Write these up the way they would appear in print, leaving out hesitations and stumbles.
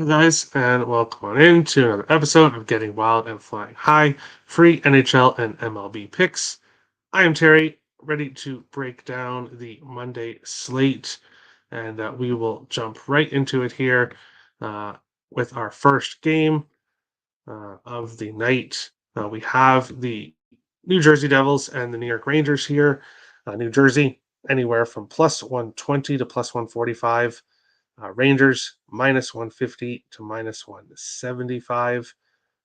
guys, and welcome on into another episode of Getting Wild and Flying High, free NHL and MLB picks. I am Terry, ready to break down the Monday slate, and we will jump right into it here uh, with our first game of the night. We have the New Jersey Devils and the New York Rangers here. New Jersey, anywhere from plus 120 to plus 145. Rangers minus 150 to minus 175,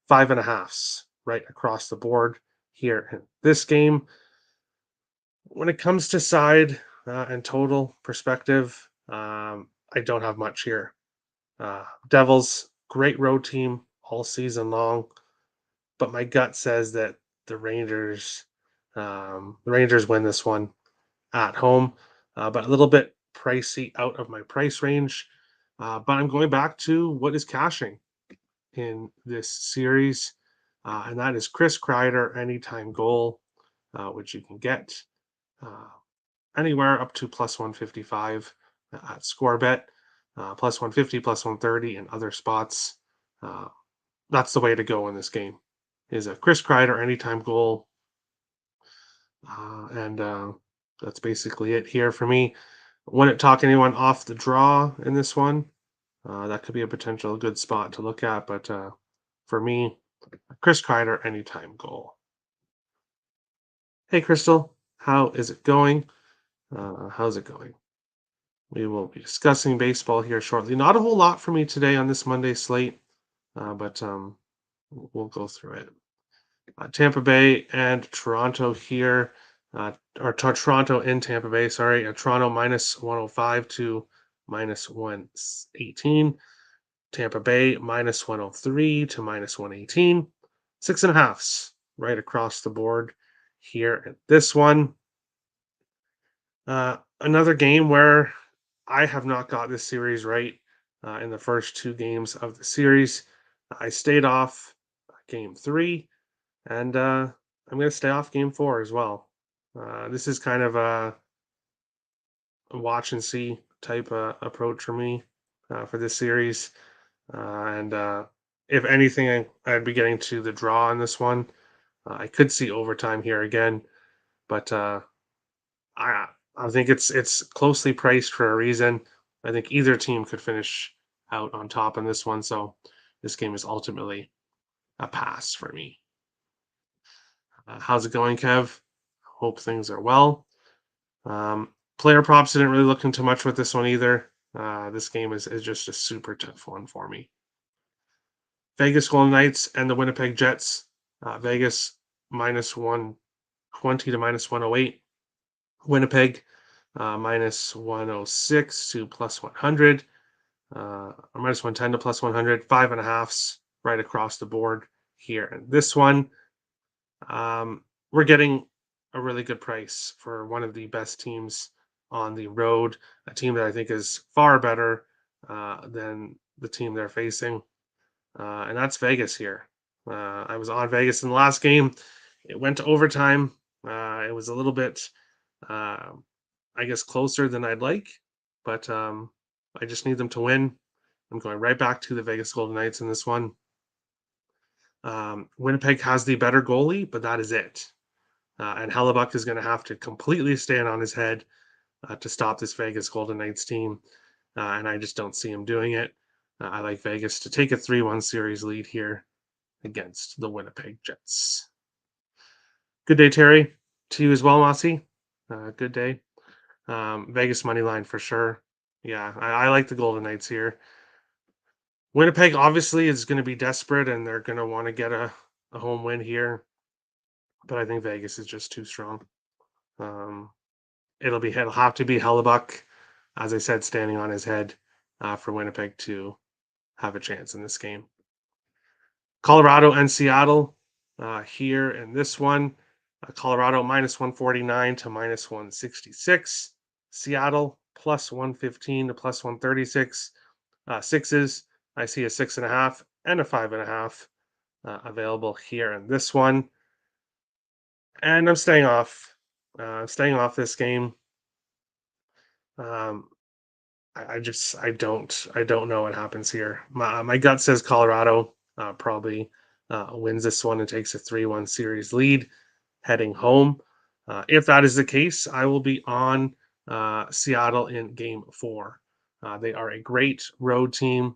5.5s right across the board here in this game. When it comes to side and total perspective, I don't have much here. Devils, great road team all season long, but my gut says that the Rangers win this one at home, but a little bit pricey out of my price range. But I'm going back to what is cashing in this series, and that is Chris Kreider anytime goal, which you can get uh, anywhere up to plus 155 at ScoreBet, plus 150, plus 130 in other spots. Uh, that's the way to go in this game. Is a Chris Kreider anytime goal, and that's basically it here for me. Wouldn't talk anyone off the draw in this one. That could be a potential good spot to look at, but for me, Chris Kreider anytime goal. Hey, Crystal, how is it going? How's it going? We will be discussing baseball here shortly. Not a whole lot for me today on this Monday slate, but we'll go through it. Tampa Bay and Toronto here, or Toronto in Tampa Bay, sorry. Toronto minus 105 to minus 118. Tampa Bay minus 103 to minus 118. 6.5s right across the board here at this one. Another game where I have not got this series right in the first two games of the series. I stayed off game three, and I'm going to stay off game four as well. This is kind of a watch and see type approach for me for this series. And if anything, I'd be getting to the draw on this one. I could see overtime here again, but I I think it's closely priced for a reason. I think either team could finish out on top in this one, so this game is ultimately a pass for me. How's it going, Kev? Hope things are well. Player props didn't really look into much with this one either. This game is just a super tough one for me. Vegas Golden Knights and the Winnipeg Jets. Vegas minus 120 to minus 108. Winnipeg minus 106 to plus 100. Or minus 110 to plus 100. 5.5s right across the board here. And this one, we're getting a really good price for one of the best teams on the road, a team that I think is far better than the team they're facing, and that's Vegas here. I was on Vegas in the last game. It went to overtime. It was a little bit, I guess, closer than I'd like, but I just need them to win. I'm going right back to the Vegas Golden Knights in this one. Winnipeg has the better goalie, but that is it. And Hellebuck is going to have to completely stand on his head to stop this Vegas Golden Knights team. And I just don't see him doing it. I like Vegas to take a 3-1 series lead here against the Winnipeg Jets. Good day, Terry. To you as well, Mossy. Good day. Vegas money line for sure. Yeah, I like the Golden Knights here. Winnipeg obviously is going to be desperate and they're going to want to get a home win here. But I think Vegas is just too strong. It'll have to be Hellebuck, as I said, standing on his head for Winnipeg to have a chance in this game. Colorado and Seattle here in this one. Colorado minus 149 to minus 166. Seattle plus 115 to plus 136. Sixes, I see a 6.5 and a 5.5 available here in this one. And I'm staying off. Staying off this game. I don't know what happens here. My gut says Colorado probably wins this one and takes a 3-1 series lead heading home. If that is the case, I will be on Seattle in Game 4. They are a great road team,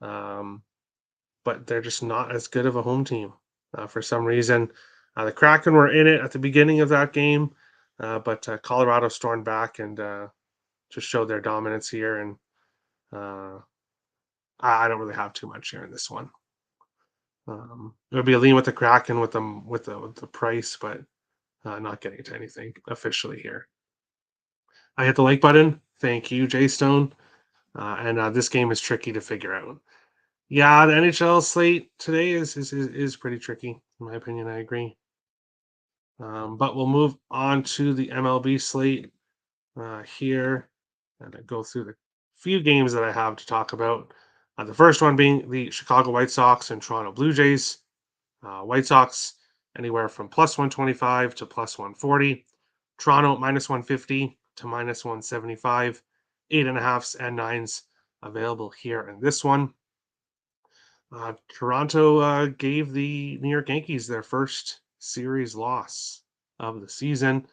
um, but they're just not as good of a home team for some reason. The Kraken were in it at the beginning of that game, but Colorado stormed back and just showed their dominance here. And uh, I don't really have too much here in this one. It would be a lean with the Kraken with the price, but not getting to anything officially here. I hit the like button. Thank you, Jay Stone. And this game is tricky to figure out. Yeah, the NHL slate today is pretty tricky, in my opinion. I agree. But we'll move on to the MLB slate here, and I go through the few games that I have to talk about. The first one being the Chicago White Sox and Toronto Blue Jays. White Sox anywhere from plus 125 to plus 140. Toronto minus 150 to minus 175. 8.5s and 9s available here in this one. Toronto gave the New York Yankees their first series loss of the season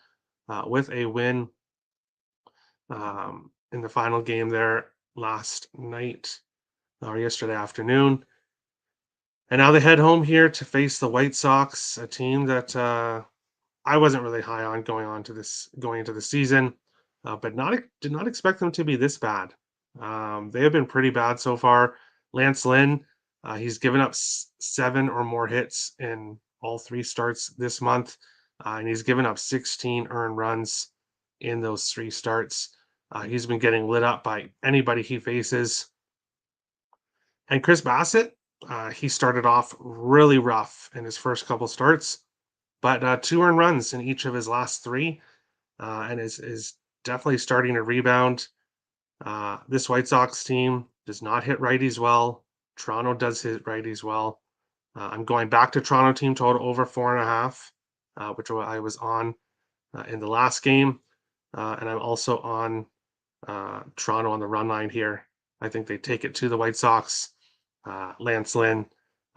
with a win in the final game there last night or yesterday afternoon. And now they head home here to face the White Sox, a team that I wasn't really high on going into the season, but did not expect them to be this bad. They have been pretty bad so far. Lance Lynn, he's given up 7 or more hits in all 3 starts this month, and he's given up 16 earned runs in those 3 starts. He's been getting lit up by anybody he faces. And Chris Bassett, he started off really rough in his first couple starts, but 2 earned runs in each of his last 3, and is definitely starting to rebound. This White Sox team does not hit righties well. Toronto does hit righties well. I'm going back to Toronto team total over 4.5, which I was on in the last game, and I'm also on Toronto on the run line here. I think they take it to the White Sox. Lance Lynn,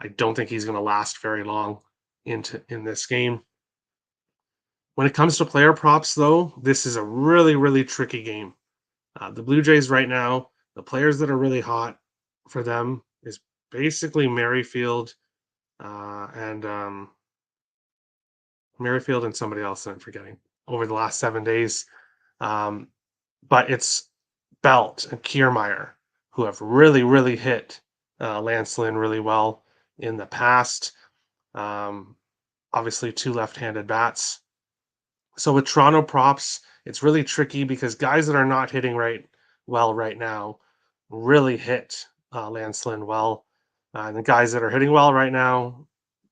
I don't think he's going to last very long in this game. When it comes to player props, though, this is a really tricky game. The Blue Jays right now, the players that are really hot for them is basically Merrifield and Merrifield and somebody else that I'm forgetting over the last 7 days. But it's Belt and Kiermaier who have really hit Lance Lynn really well in the past. Obviously, 2 left-handed bats. So with Toronto props, it's really tricky because guys that are not hitting well right now really hit Lance Lynn well. And the guys that are hitting well right now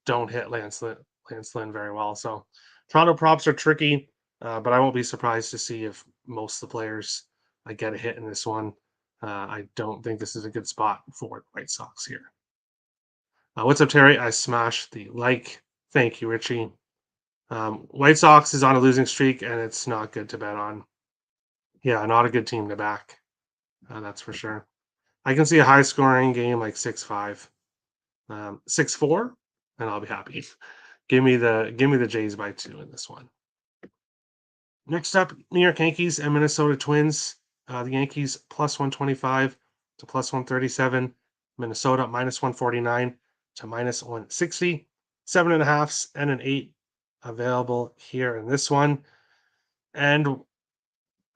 don't hit Lance Lynn very well. So Toronto props are tricky, but I won't be surprised to see if most of the players get a hit in this one. I don't think this is a good spot for the White Sox here. What's up, Terry? I smashed the like. Thank you, Richie. White Sox is on a losing streak, and it's not good to bet on. Yeah, not a good team to back. That's for sure. I can see a high-scoring game like 6-5, 6-4, and I'll be happy. Give me the Jays by 2 in this one. Next up, New York Yankees and Minnesota Twins. The Yankees plus 125 to plus 137. Minnesota minus 149 to minus 160. 7.5s and an 8 available here in this one. And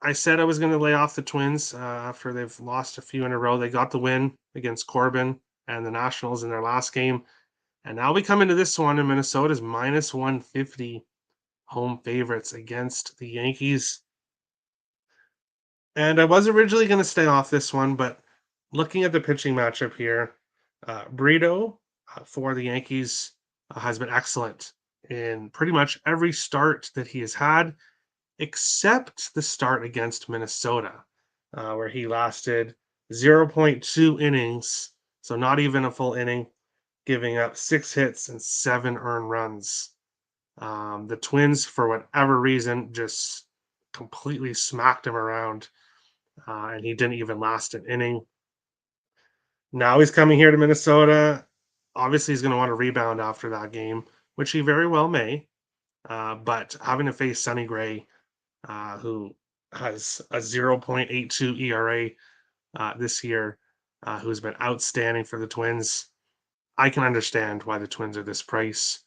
I said I was going to lay off the Twins after they've lost a few in a row. They got the win against Corbin and the Nationals in their last game. And now we come into this one, and Minnesota's minus 150 home favorites against the Yankees. And I was originally going to stay off this one, but looking at the pitching matchup here, Brito for the Yankees has been excellent in pretty much every start that he has had, except the start against Minnesota, where he lasted 0.2 innings, so not even a full inning, giving up 6 hits and 7 earned runs. The Twins, for whatever reason, just completely smacked him around. and he didn't even last an inning. Now he's coming here to Minnesota. Obviously, he's going to want to rebound after that game, which he very well may. But having to face Sonny Gray, who has a 0.82 ERA this year, who's been outstanding for the Twins, I can understand why the Twins are this price.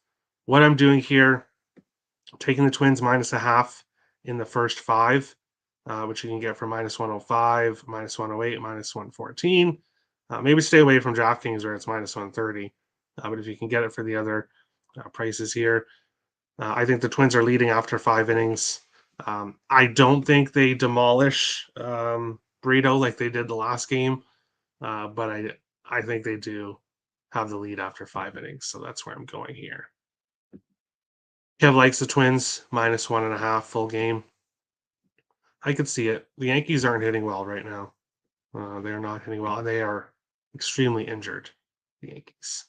What I'm doing here, taking the Twins minus a half in the first five, which you can get for minus 105, minus 108, minus 114. Maybe stay away from DraftKings where it's minus 130. But if you can get it for the other prices here, I think the Twins are leading after 5 innings. I don't think they demolish Brito like they did the last game, but I think they do have the lead after 5 innings. So that's where I'm going here. Kev likes the Twins minus 1.5 full game. I could see it. The Yankees aren't hitting well right now. They're not hitting well, and they are extremely injured. The Yankees.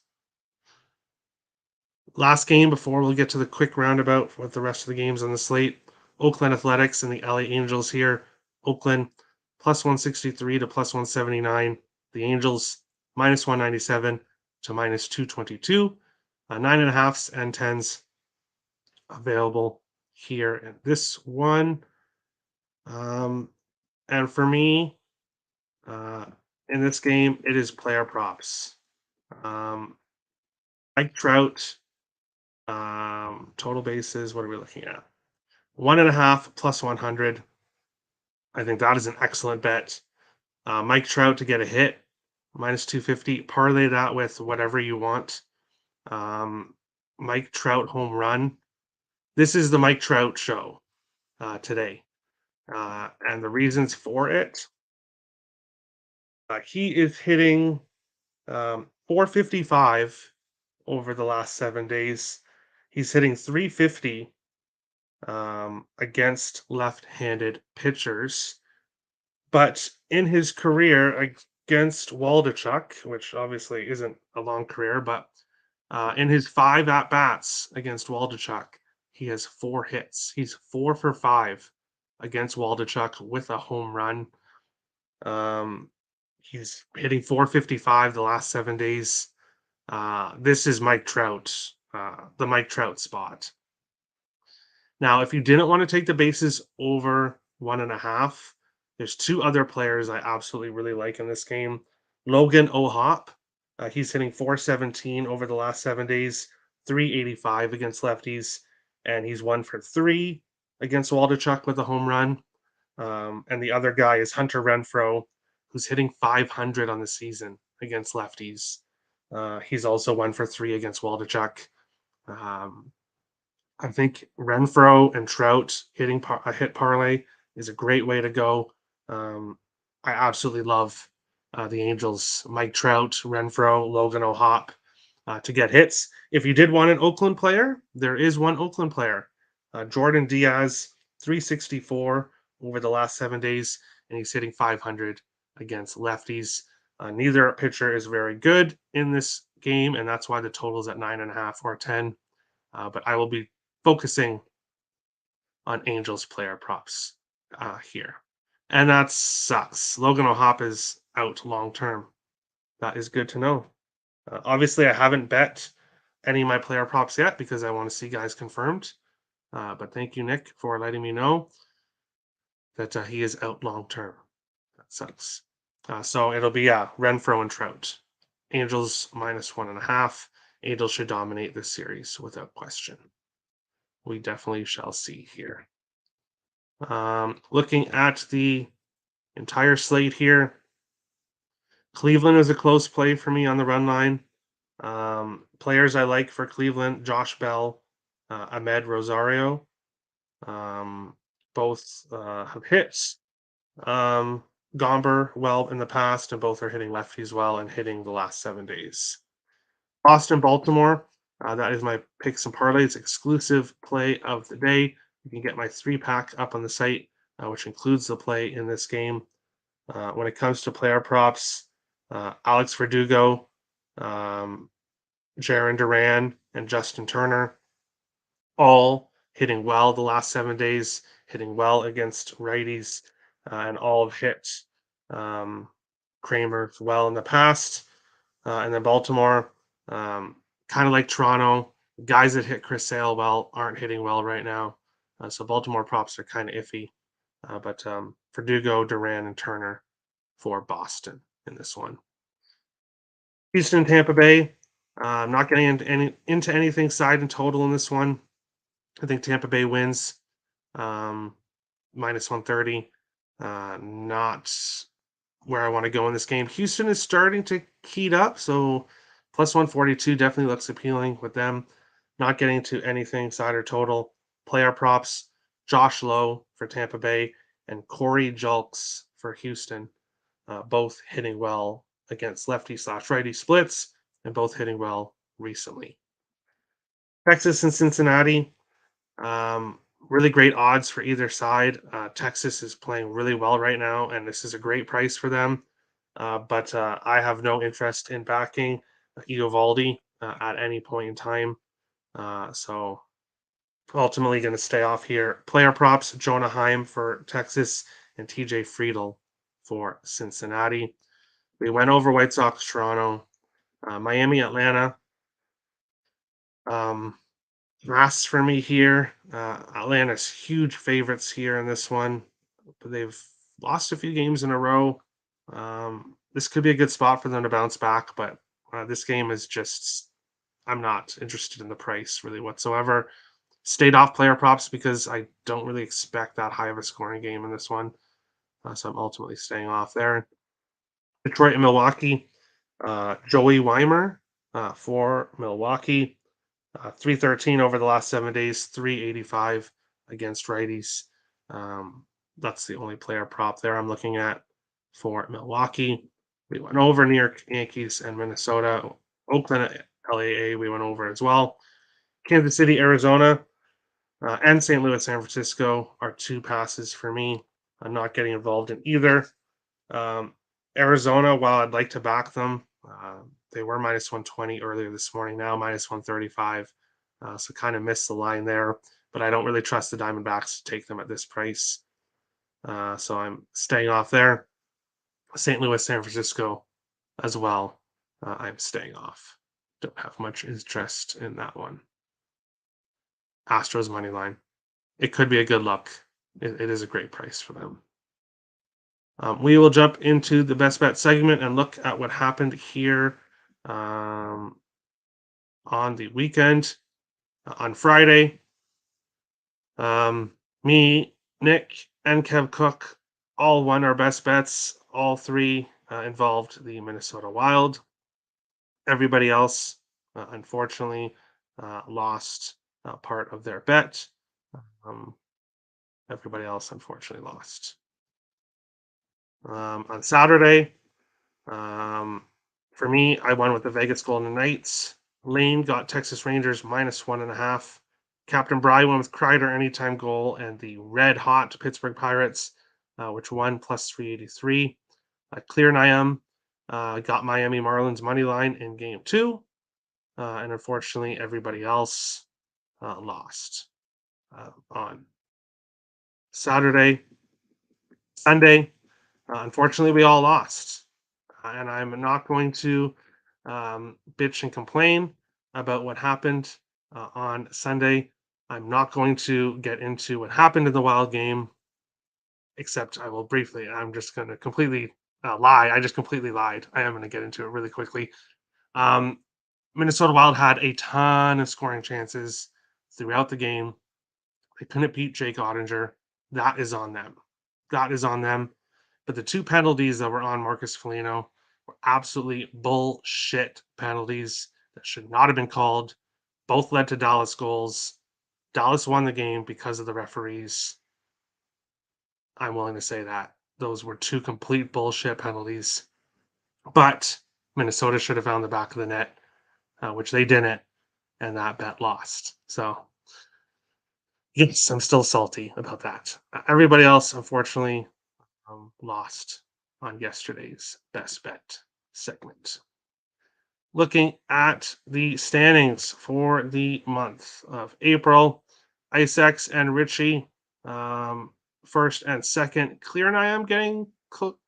Last game before we'll get to the quick roundabout with the rest of the games on the slate. Oakland Athletics and the LA Angels here. Oakland plus 163 to plus 179. The Angels minus 197 to minus 222. 9.5s and 10s available here in this one. And for me, in this game, it is player props. Mike Trout, total bases. What are we looking at? 1.5 plus 100. I think that is an excellent bet. Mike Trout to get a hit, minus 250. Parlay that with whatever you want. Mike Trout home run. This is the Mike Trout show today. And the reasons for it, he is hitting 455 over the last 7 days. He's hitting 350 against left-handed pitchers. But in his career against Waldachuk, which obviously isn't a long career, but in his 5 at-bats against Waldachuk, he has 4 hits. He's 4 for 5 against Waldachuk with a home run. He's hitting 455 the last 7 days. This is Mike Trout, the Mike Trout spot. Now, if you didn't want to take the bases over 1.5, there's 2 other players I absolutely really like in this game. Logan O'Hop, he's hitting 417 over the last 7 days, 385 against lefties, and he's 1 for 3 against Waldachuk with a home run. And the other guy is Hunter Renfroe, who's hitting 500 on the season against lefties. He's also 1 for 3 against Waldachuk. I think Renfroe and Trout hitting a hit parlay is a great way to go. I absolutely love the Angels, Mike Trout, Renfroe, Logan O'Hop to get hits. If you did want an Oakland player, there is one Oakland player, Jordan Diaz, 364 over the last 7 days, and he's hitting 500 against lefties. Neither pitcher is very good in this game, and that's why the total is at 9.5 or 10. But I will be focusing on Angels player props here. And that sucks. Logan O'Hop is out long term. That is good to know. Obviously, I haven't bet any of my player props yet because I want to see guys confirmed. But thank you, Nick, for letting me know that he is out long term. That sucks. So it'll be Renfroe and Trout. Angels minus 1.5. Angels should dominate this series without question. We definitely shall see here. Looking at the entire slate here, Cleveland is a close play for me on the run line. Players I like for Cleveland, Josh Bell, Ahmed Rosario. Both have hits. Gomber well in the past, and both are hitting lefties well and hitting the last 7 days. Boston, Baltimore. That is my picks and parlays exclusive play of the day. You can get my 3-pack up on the site, which includes the play in this game. When it comes to player props, Alex Verdugo, Jaron Duran, and Justin Turner, all hitting well the last 7 days, hitting well against righties. and all have hit Kramer well in the past. And then Baltimore, kind of like Toronto, guys that hit Chris Sale well aren't hitting well right now. So Baltimore props are kind of iffy. But Verdugo, Duran, and Turner for Boston in this one. Houston, Tampa Bay. I'm not getting into anything side and total in this one. I think Tampa Bay wins minus 130. Not where I want to go in this game. Houston is starting to heat up, so plus 142 definitely looks appealing with them. Not getting to anything side or total. Player props, Josh Lowe for Tampa Bay and Corey Julks for Houston, both hitting well against lefty/righty splits and both hitting well recently. Texas and Cincinnati, really great odds for either side. Texas is playing really well right now, and this is a great price for them. But I have no interest in backing Eovaldi at any point in time. So ultimately going to stay off here. Player props, Jonah Heim for Texas and TJ Friedel for Cincinnati. We went over White Sox, Toronto, Miami, Atlanta. Last for me here. Atlanta's huge favorites here in this one, but they've lost a few games in a row. This could be a good spot for them to bounce back, but this game is just, I'm not interested in the price really whatsoever. Stayed off player props because I don't really expect that high of a scoring game in this one. So I'm ultimately staying off there. Detroit and Milwaukee. Joey Weimer for Milwaukee. 313 over the last 7 days, 385 against righties. That's the only player prop there I'm looking at for Milwaukee. We went over New York Yankees and Minnesota. Oakland, LAA, we went over as well. Kansas City, Arizona, and St. Louis, San Francisco are two passes for me. I'm not getting involved in either. Arizona, while I'd like to back them, they were minus 120 earlier this morning, now minus 135. So kind of missed the line there, but I don't really trust the Diamondbacks to take them at this price. So I'm staying off there. St. Louis, San Francisco as well. I'm staying off. Don't have much interest in that one. Astros money line. It could be a good look. It is a great price for them. We will jump into the best bet segment and look at what happened here on the weekend. On Friday, me, Nick, and Kev Cook all won our best bets. All three involved the Minnesota Wild. Everybody else, unfortunately, lost part of their bet. Everybody else, unfortunately, lost. On Saturday, for me, I won with the Vegas Golden Knights. Lane got Texas Rangers minus 1.5. Captain Bry won with Kreider anytime goal and the red hot Pittsburgh Pirates, which won plus 383. Clear Niam got Miami Marlins money line in game 2. And unfortunately, everybody else lost on Saturday. Sunday, unfortunately, we all lost. And I'm not going to bitch and complain about what happened on Sunday. I'm not going to get into what happened in the Wild game, except I will briefly. I'm just going to completely lie. I just completely lied. I am going to get into it really quickly. Minnesota Wild had a ton of scoring chances throughout the game. They couldn't beat Jake Ottinger. That is on them. That is on them. But the two penalties that were on Marcus Foligno were absolutely bullshit penalties that should not have been called. Both led to Dallas goals. Dallas won the game because of the referees. I'm willing to say that. Those were two complete bullshit penalties. But Minnesota should have found the back of the net, which they didn't, and that bet lost. So, yes, I'm still salty about that. Everybody else, unfortunately, lost on yesterday's best bet segment. Looking at the standings for the month of April, IceX and Richie first and second. Clear and I am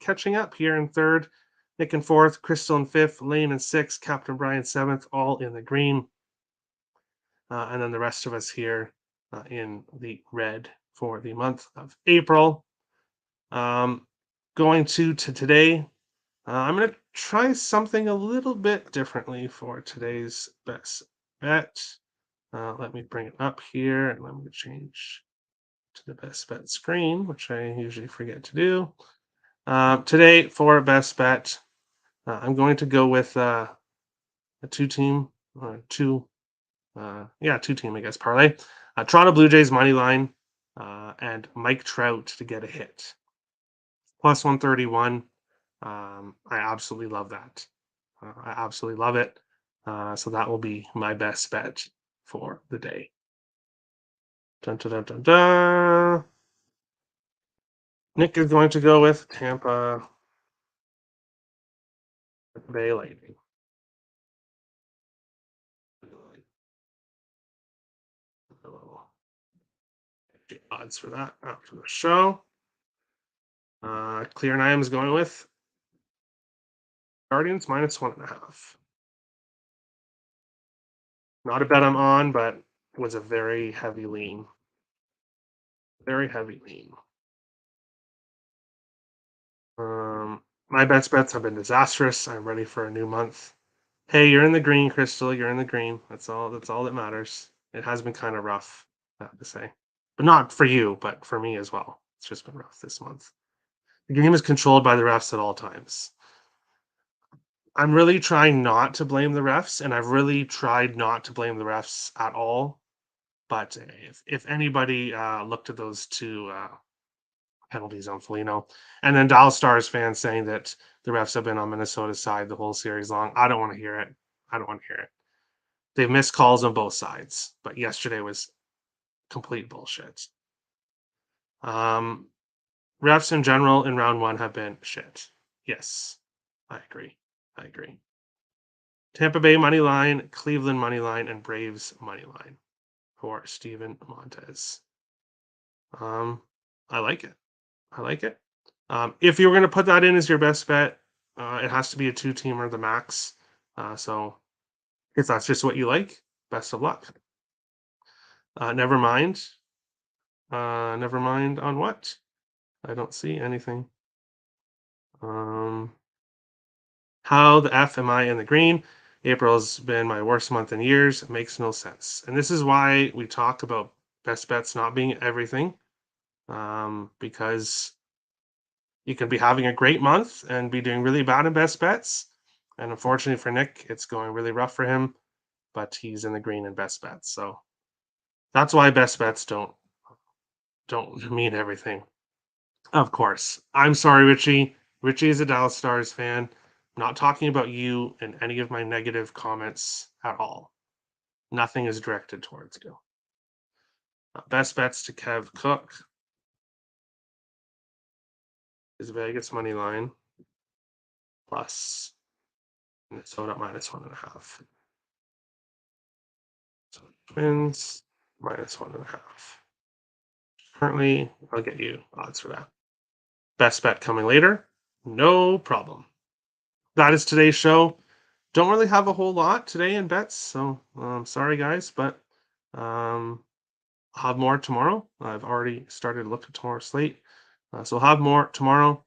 catching up here in third. Nick in fourth, Crystal in fifth, Lane in sixth, Captain Brian seventh, all in the green. And then the rest of us here in the red for the month of April. Going to today, I'm going to try something a little bit differently for today's best bet. Let me bring it up here and let me change to the best bet screen, which I usually forget to do. Today for best bet, I'm going to go with a two-team, two-team, I guess, parlay. Toronto Blue Jays money line and Mike Trout to get a hit. Plus 131. I absolutely love that. I absolutely love it. So that will be my best bet for the day. Dun, dun, dun, dun, dun. Nick is going to go with Tampa Bay Lightning. The odds for that after the show. Clear and I am is going with Guardians minus 1.5. Not a bet I'm on, but was a very heavy lean. Very heavy lean. My bets have been disastrous. I'm ready for a new month. Hey, you're in the green, Crystal. You're in the green. That's all that matters. It has been kind of rough, I have to say. But not for you, but for me as well. It's just been rough this month. The game is controlled by the refs at all times. I'm really trying not to blame the refs, and I've really tried not to blame the refs at all. But if anybody looked at those two penalties on Foligno, and then Dallas Stars fans saying that the refs have been on Minnesota's side the whole series long, I don't want to hear it. I don't want to hear it. They've missed calls on both sides, but yesterday was complete bullshit. Refs in general in round one have been shit. Yes, I agree. Tampa Bay money line, Cleveland money line, and Braves money line for Steven Montez. I like it. If you were going to put that in as your best bet, it has to be a two-teamer, the max. So if that's just what you like, best of luck. Never mind. Never mind on what? I don't see anything. How the F am I in the green? April's been my worst month in years. It makes no sense. And this is why we talk about best bets not being everything. Because you can be having a great month and be doing really bad in best bets. And unfortunately for Nick, it's going really rough for him, but he's in the green in best bets. So that's why best bets don't mean everything. Of course. I'm sorry, Richie. Richie is a Dallas Stars fan. I'm not talking about you in any of my negative comments at all. Nothing is directed towards you. Best bets to Kev Cook is Vegas money line plus Minnesota minus 1.5. So Twins minus 1.5. Currently, I'll get you odds for that. Best bet coming later. No problem. That is today's show. Don't really have a whole lot today in bets, so sorry guys, but I'll have more tomorrow. I've already started to look at tomorrow's slate, so I'll have more tomorrow.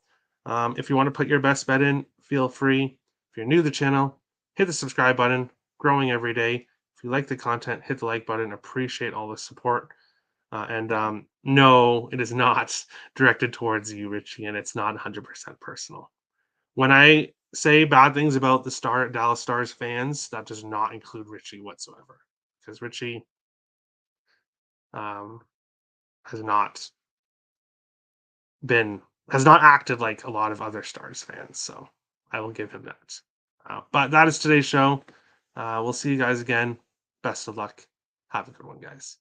If you want to put your best bet in, feel free. If you're new to the channel, hit the subscribe button. Growing every day. If you like the content, hit the like button. Appreciate all the support. And no, it is not directed towards you, Richie, and it's not 100% personal. When I say bad things about the Dallas Stars fans, that does not include Richie whatsoever, because Richie has not acted like a lot of other Stars fans. So I will give him that. But that is today's show. We'll see you guys again. Best of luck. Have a good one, guys.